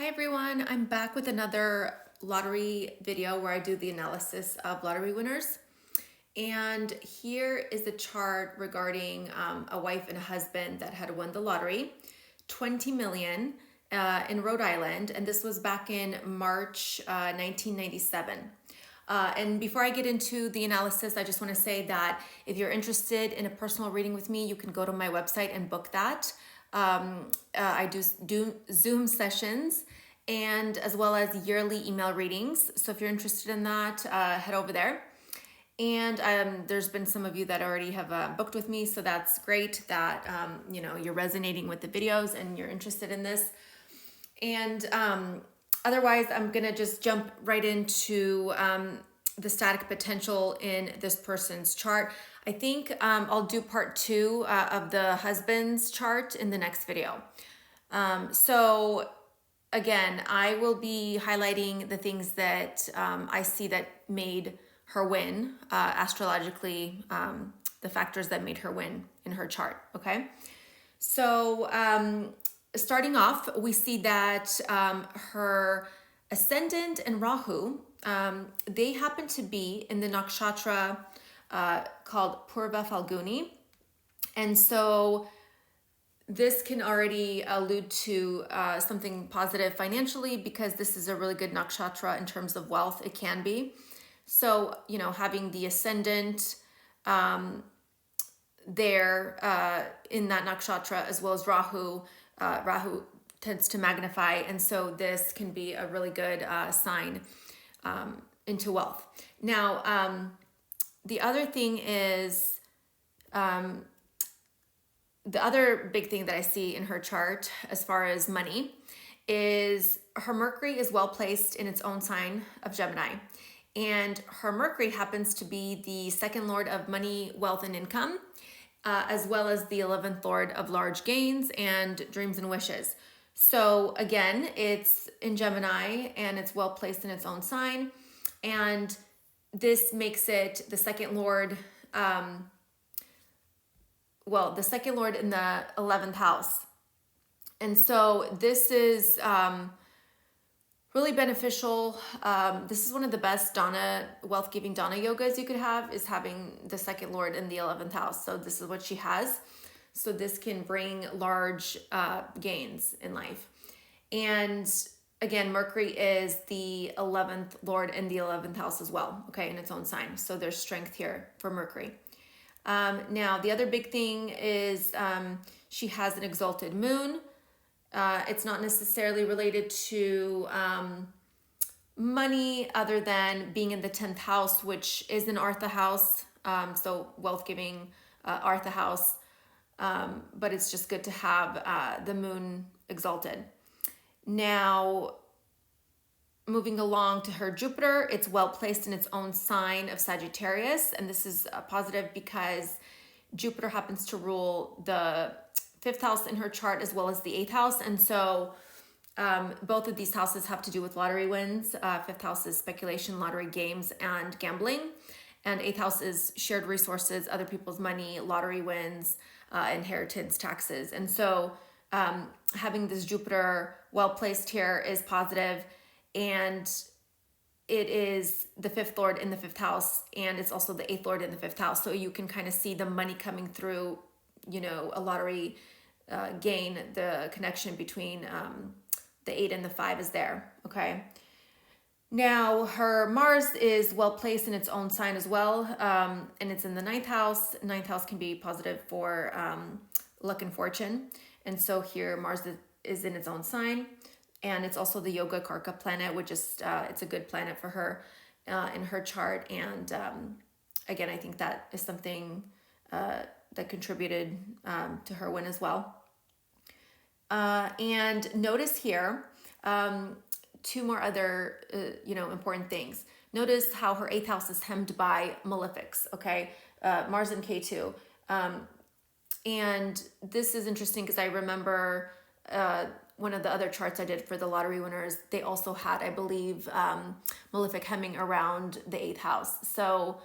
Hi everyone, I'm back with another lottery video where I do the analysis of lottery winners. And here is the chart regarding a wife and a husband that had won the lottery, 20 million in Rhode Island. And this was back in March 1997. And before I get into the analysis, I just want to say that if you're interested in a personal reading with me, you can go to my website and book that. I do Zoom sessions and as well as yearly email readings. So if you're interested in that, head over there. And there's been some of you that already have booked with me, so that's great that you're resonating with the videos and you're interested in this. And otherwise, I'm gonna just jump right into the static potential in this person's chart. I think I'll do part 2 of the husband's chart in the next video. So again, I will be highlighting the things that I see that made her win astrologically, the factors that made her win in her chart, okay? So starting off, we see that her ascendant and Rahu, they happen to be in the nakshatra called Purva Falguni. And so this can already allude to something positive financially because this is a really good nakshatra in terms of wealth. It can be. So, having the ascendant there in that nakshatra as well as Rahu, Rahu tends to magnify. And so this can be a really good sign into wealth. Now, the other thing is, the other big thing that I see in her chart as far as money is her Mercury is well placed in its own sign of Gemini. And her Mercury happens to be the second lord of money, wealth, and income, as well as the 11th lord of large gains and dreams and wishes. So again, it's in Gemini and it's well placed in its own sign. And this makes it the second lord, the second lord in the 11th house. And so this is really beneficial. This is one of the best wealth-giving Dana yogas you could have, is having the second lord in the 11th house. So this is what she has. So this can bring large gains in life. And again, Mercury is the 11th lord in the 11th house as well, okay, in its own sign. So there's strength here for Mercury. Now, the other big thing is she has an exalted moon. It's not necessarily related to money other than being in the 10th house, which is an Artha house, so wealth-giving Artha house. But it's just good to have the moon exalted. Now, moving along to her Jupiter, it's well placed in its own sign of Sagittarius. And this is positive because Jupiter happens to rule the 5th house in her chart as well as the 8th house. And so both of these houses have to do with lottery wins. 5th house is speculation, lottery games, and gambling. And 8th house is shared resources, other people's money, lottery wins, inheritance, taxes. And so having this Jupiter well placed here is positive. And it is the 5th lord in the 5th house, and it's also the 8th lord in the 5th house. So you can kind of see the money coming through, a lottery gain. The connection between the 8 and the 5 is there, okay? Now, her Mars is well placed in its own sign as well, and it's in the 9th house. 9th house can be positive for luck and fortune. And so here Mars is in its own sign. And it's also the Yoga Karka planet, which is, it's a good planet for her in her chart. And again, I think that is something that contributed to her win as well. And notice here, 2 more other, important things. Notice how her 8th house is hemmed by malefics, okay? Mars and K2. And this is interesting because I remember one of the other charts I did for the lottery winners, they also had, I believe, malefic hemming around the 8th house. So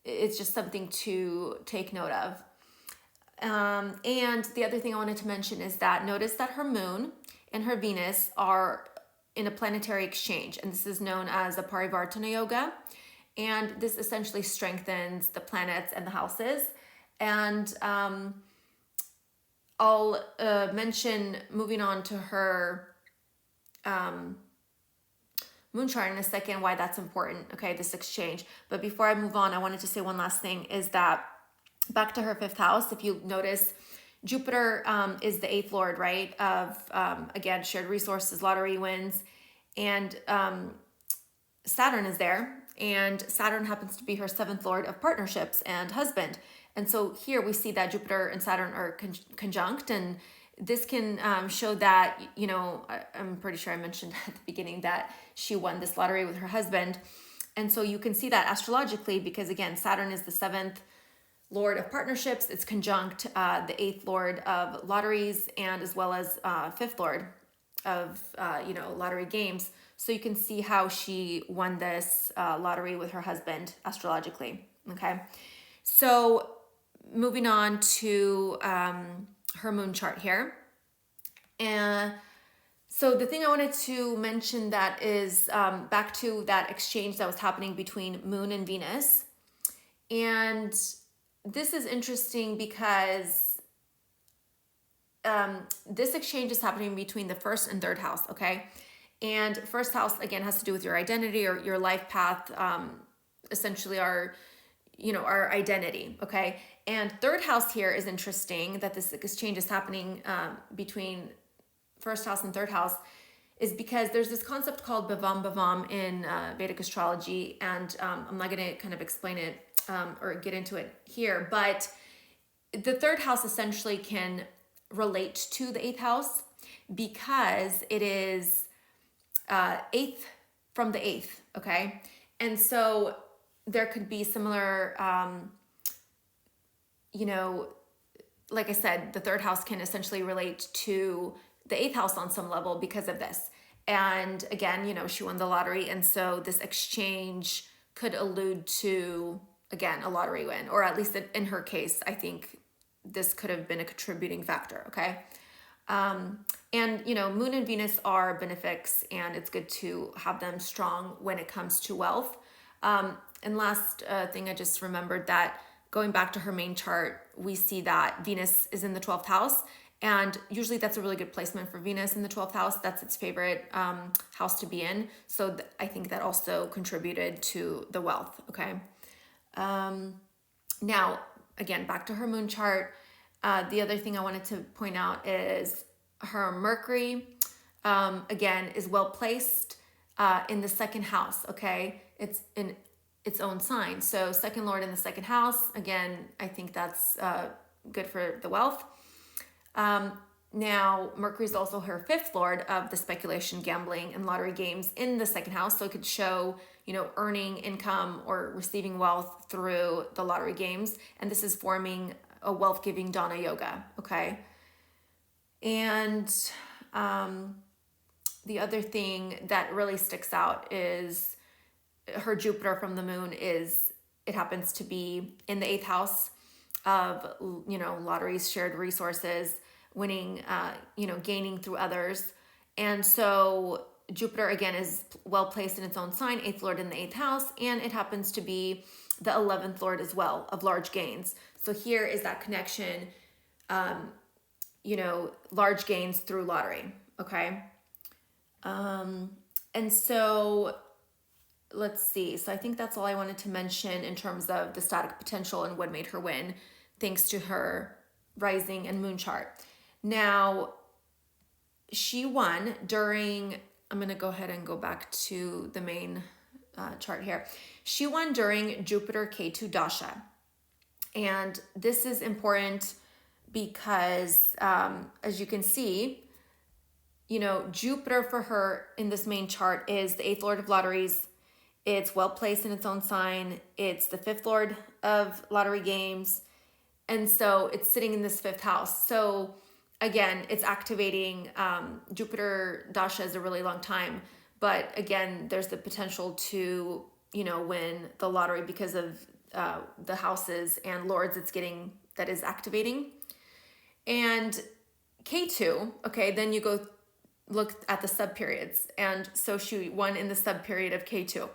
it's just something to take note of. And the other thing I wanted to mention is that notice that her moon and her Venus are in a planetary exchange, and this is known as a Parivartana Yoga. And this essentially strengthens the planets and the houses. And I'll mention, moving on to her moon chart in a second, why that's important, okay, this exchange. But before I move on, I wanted to say one last thing, is that back to her fifth house, if you notice, Jupiter is the eighth lord, right, of, again, shared resources, lottery wins, and Saturn is there, and Saturn happens to be her seventh lord of partnerships and husband. And so here we see that Jupiter and Saturn are conjunct, and this can show that, you know, I'm pretty sure I mentioned at the beginning that she won this lottery with her husband. And so you can see that astrologically, because again, Saturn is the seventh lord of partnerships. It's conjunct the eighth lord of lotteries, and as well as fifth lord of, you know, lottery games. So you can see how she won this lottery with her husband astrologically. Okay. So moving on to her moon chart here. And so the thing I wanted to mention that is back to that exchange that was happening between Moon and Venus. And this is interesting because this exchange is happening between the first and third house, okay? And first house, again, has to do with your identity or your life path, essentially our, you know, our identity, okay? And third house here is interesting that this exchange is happening between first house and third house, is because there's this concept called bhavam in Vedic astrology, and I'm not going to kind of explain it or get into it here, but the third house essentially can relate to the eighth house because it is eighth from the eighth, okay? And so there could be similar, you know, like I said, the third house can essentially relate to the eighth house on some level because of this. And again, you know, she won the lottery, and so this exchange could allude to, again, a lottery win, or at least in her case, I think this could have been a contributing factor, okay? And, you know, Moon and Venus are benefics, and it's good to have them strong when it comes to wealth. And last thing, I just remembered that going back to her main chart, we see that Venus is in the 12th house, and usually that's a really good placement for Venus in the 12th house. That's its favorite house to be in. So I think that also contributed to the wealth, okay? Now, again, back to her moon chart. The other thing I wanted to point out is her Mercury, again, is well placed in the second house, okay? It's in its own sign. So second lord in the second house, again, I think that's good for the wealth. Now, Mercury is also her fifth lord of the speculation, gambling, and lottery games in the second house. So it could show, you know, earning income or receiving wealth through the lottery games. And this is forming a wealth-giving Dana yoga, okay? And the other thing that really sticks out is her Jupiter from the moon it happens to be in the eighth house of, you know, lotteries, shared resources, winning, you know, gaining through others. And so Jupiter, again, is well placed in its own sign, eighth lord in the eighth house, and it happens to be the 11th lord as well of large gains. So here is that connection, you know, large gains through lottery, okay? And so let's see. So I think that's all I wanted to mention in terms of the static potential and what made her win, thanks to her rising and moon chart. Now, she won during, I'm going to go ahead and go back to the main chart here. She won during Jupiter K2 Dasha. And this is important because, as you can see, you know, Jupiter for her in this main chart is the eighth lord of lotteries. It's well placed in its own sign. It's the fifth lord of lottery games. And so it's sitting in this fifth house. So again, it's activating Jupiter Dasha is a really long time. But again, there's the potential to, you know, win the lottery because of the houses and lords it's getting that is activating. And K2, okay, then you go looked at the sub periods. And so she won in the sub period of K2.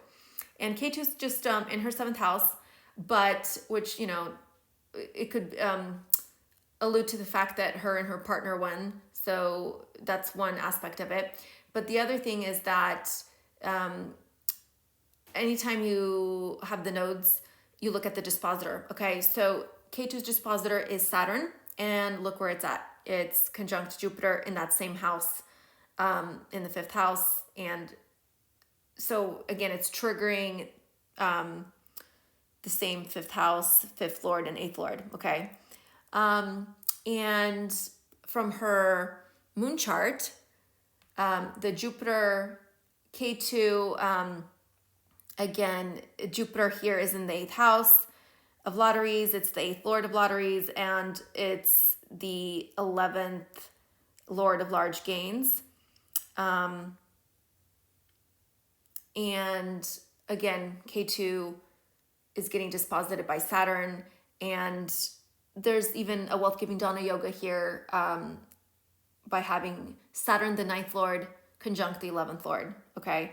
And K2 is just in her 7th house, but which, it could allude to the fact that her and her partner won. So that's one aspect of it. But the other thing is that anytime you have the nodes, you look at the dispositor. Okay, so K2's dispositor is Saturn, and look where it's at. It's conjunct Jupiter in that same house, in the 5th house. And so again, it's triggering the same 5th house, 5th lord, and 8th lord. Okay. And from her moon chart, the Jupiter K2, again, Jupiter here is in the 8th house of lotteries. It's the 8th lord of lotteries, and it's the 11th lord of large gains. And again, K2 is getting disposited by Saturn, and there's even a wealth-giving Dana yoga here by having Saturn, the 9th lord, conjunct the 11th lord, okay?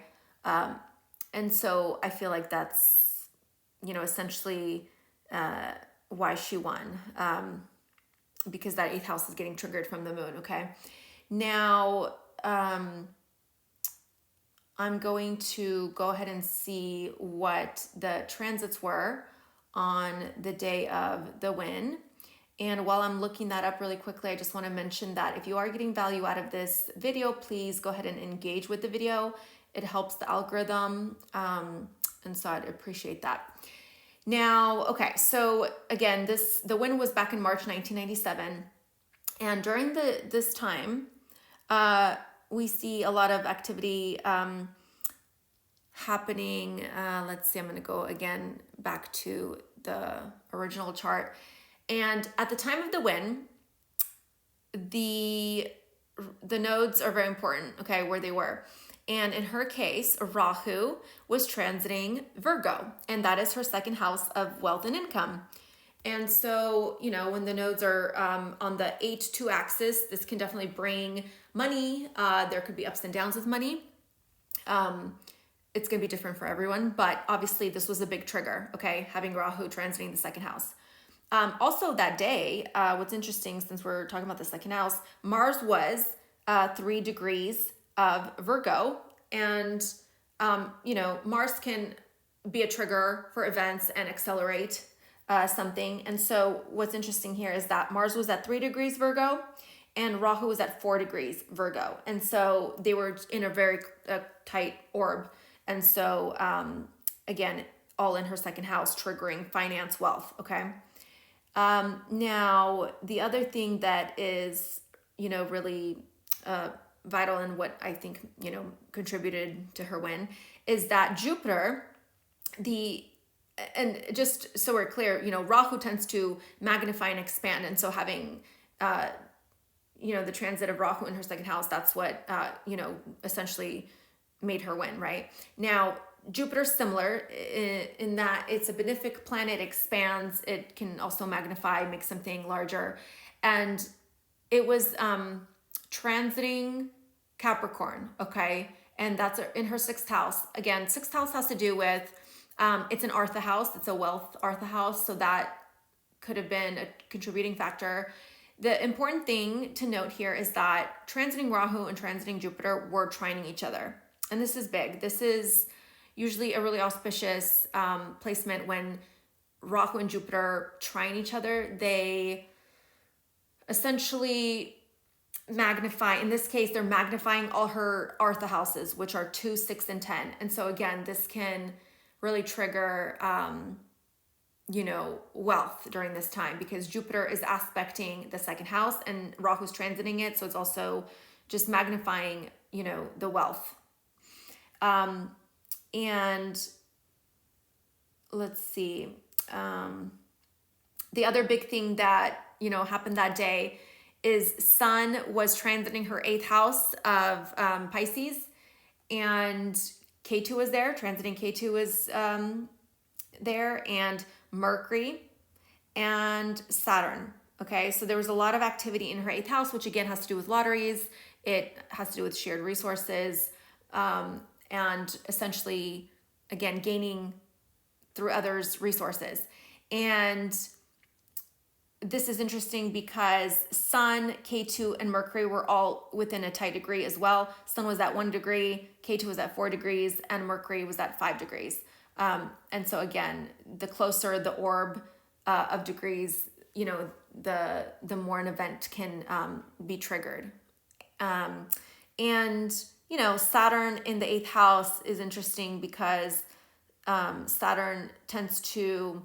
And so I feel like that's, essentially why she won, because that 8th house is getting triggered from the moon, okay? Now, I'm going to go ahead and see what the transits were on the day of the win. And while I'm looking that up really quickly, I just want to mention that if you are getting value out of this video, please go ahead and engage with the video. It helps the algorithm. And so I'd appreciate that. Now, okay, so again, the win was back in March 1997. And during this time, we see a lot of activity happening. Let's see, I'm going to go again back to the original chart. And at the time of the win, the nodes are very important, okay, where they were. And in her case, Rahu was transiting Virgo, and that is her 2nd house of wealth and income. And so, when the nodes are on the 8-2 axis, this can definitely bring money. There could be ups and downs with money. It's going to be different for everyone, but obviously this was a big trigger, okay, having Rahu transiting the 2nd house. Also that day, what's interesting, since we're talking about the 2nd house, Mars was 3 degrees of Virgo, and, Mars can be a trigger for events and accelerate something. And so what's interesting here is that Mars was at 3 degrees Virgo and Rahu was at 4 degrees Virgo. And so they were in a very tight orb. And so, again, all in her 2nd house, triggering finance, wealth. Okay. Now the other thing that is, really, vital and what I think, contributed to her win is that Jupiter, and just so we're clear, Rahu tends to magnify and expand. And so having, the transit of Rahu in her 2nd house, that's what, essentially made her win, right? Now, Jupiter's similar in that it's a benefic planet, expands, it can also magnify, make something larger. And it was transiting Capricorn, okay? And that's in her 6th house. Again, 6th house has to do with, it's an Artha house, it's a wealth Artha house, so that could have been a contributing factor. The important thing to note here is that transiting Rahu and transiting Jupiter were trining each other. And this is big. This is usually a really auspicious placement when Rahu and Jupiter trine each other. They essentially magnify, in this case, they're magnifying all her Artha houses, which are 2, 6, and 10. And so again, this can really trigger, wealth during this time because Jupiter is aspecting the 2nd house and Rahu's transiting it. So it's also just magnifying, the wealth. And let's see, the other big thing that, happened that day is Sun was transiting her 8th house of Pisces, and K2 was there, transiting K2 was there, and Mercury and Saturn. Okay, so there was a lot of activity in her 8th house, which again has to do with lotteries. It has to do with shared resources, and essentially, again, gaining through others' resources. And this is interesting because Sun, K2, and Mercury were all within a tight degree as well. Sun was at 1 degree, K2 was at 4 degrees, and Mercury was at 5 degrees. And so again, the closer the orb of degrees, you know, the more an event can be triggered. And, you know, Saturn in the 8th house is interesting because Saturn tends to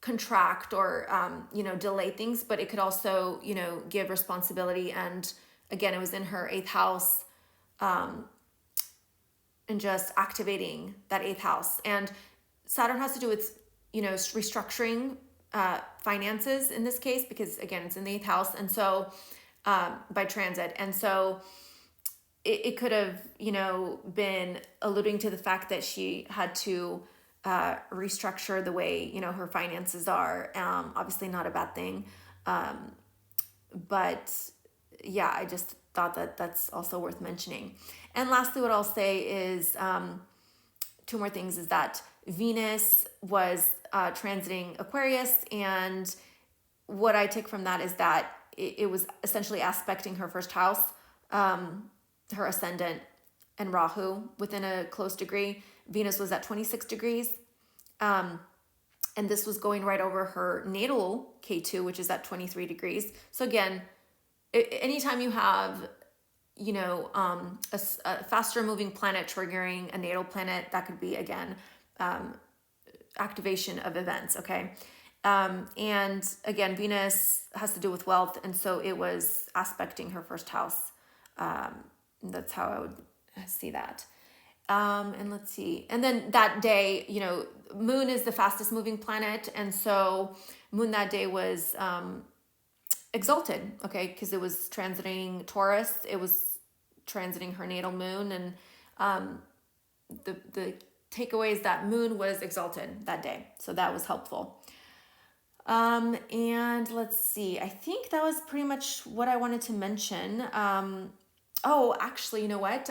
contract or, you know, delay things, but it could also, you know, give responsibility. And again, it was in her 8th house, and just activating that 8th house. And Saturn has to do with, you know, restructuring finances in this case, because again, it's in the 8th house. And so by transit. And so it could have, you know, been alluding to the fact that she had to restructure the way, you know, her finances are. Obviously not a bad thing. But yeah, I just thought that that's also worth mentioning. And lastly, what I'll say is 2 more things is that Venus was transiting Aquarius. And what I take from that is that it was essentially aspecting her first house, her ascendant, and Rahu within a close degree. Venus was at 26 degrees. And this was going right over her natal K2, which is at 23 degrees. So again, anytime you have, you know, a faster moving planet triggering a natal planet, that could be, again, activation of events, okay? And again, Venus has to do with wealth, and so it was aspecting her first house. That's how I would see that. And let's see. And then that day, you know, Moon is the fastest moving planet, and so Moon that day was exalted, okay, because it was transiting Taurus. It was transiting her natal moon, and the takeaway is that Moon was exalted that day, so that was helpful. And let's see, I think that was pretty much what I wanted to mention. Oh, actually, you know what?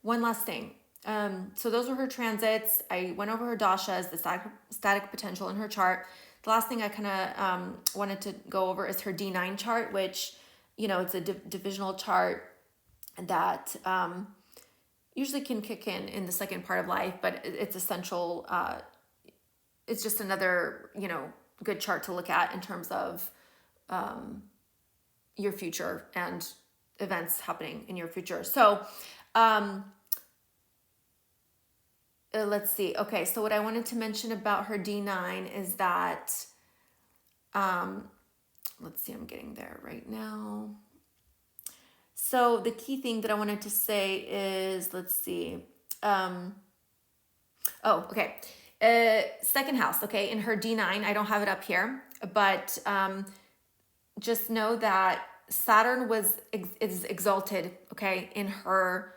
One last thing. So those were her transits. I went over her dashas, the static potential in her chart. The last thing I kind of wanted to go over is her D9 chart, which, you know, it's a divisional chart that usually can kick in the second part of life, but it's essential. It's just another, you know, good chart to look at in terms of your future and events happening in your future. So let's see. Okay, so what I wanted to mention about her D9 is that, let's see, I'm getting there right now. So the key thing that I wanted to say is, let's see. Oh, okay. Second house, okay, in her D9, I don't have it up here, but just know that Saturn is exalted, okay, in her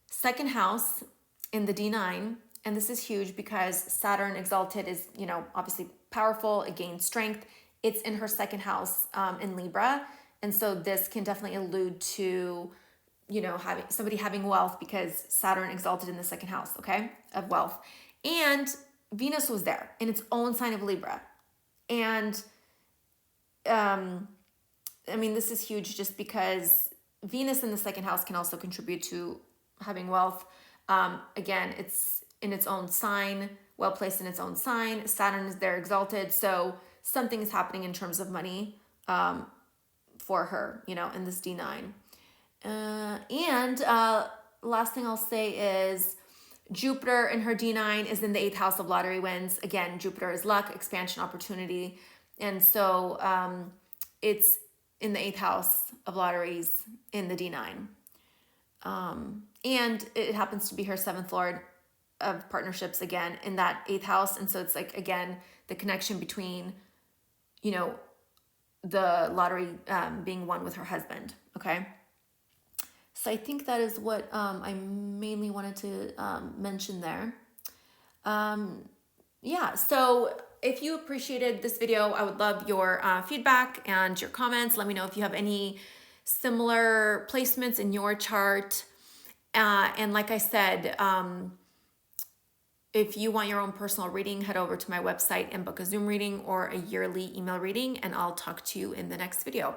second house in the D9. And this is huge because Saturn exalted is, you know, obviously powerful. It gains strength. It's in her second house in Libra. And so this can definitely allude to, you know, somebody having wealth because Saturn exalted in the second house, okay, of wealth. And Venus was there in its own sign of Libra. And I mean, this is huge just because Venus in the second house can also contribute to having wealth. Again, it's in its own sign, well placed in its own sign. Saturn is there exalted. So something is happening in terms of money for her, you know, in this D9. And last thing I'll say is Jupiter in her D9 is in the 8th house of lottery wins. Again, Jupiter is luck, expansion, opportunity. And so it's in the 8th house of lotteries in the D9. And it happens to be her 7th lord of partnerships again in that 8th house. And so it's like, again, the connection between, you know, the lottery being won with her husband. Okay. So I think that is what I mainly wanted to mention there. Yeah. So if you appreciated this video, I would love your feedback and your comments. Let me know if you have any similar placements in your chart. And like I said, if you want your own personal reading, head over to my website and book a Zoom reading or a yearly email reading, and I'll talk to you in the next video.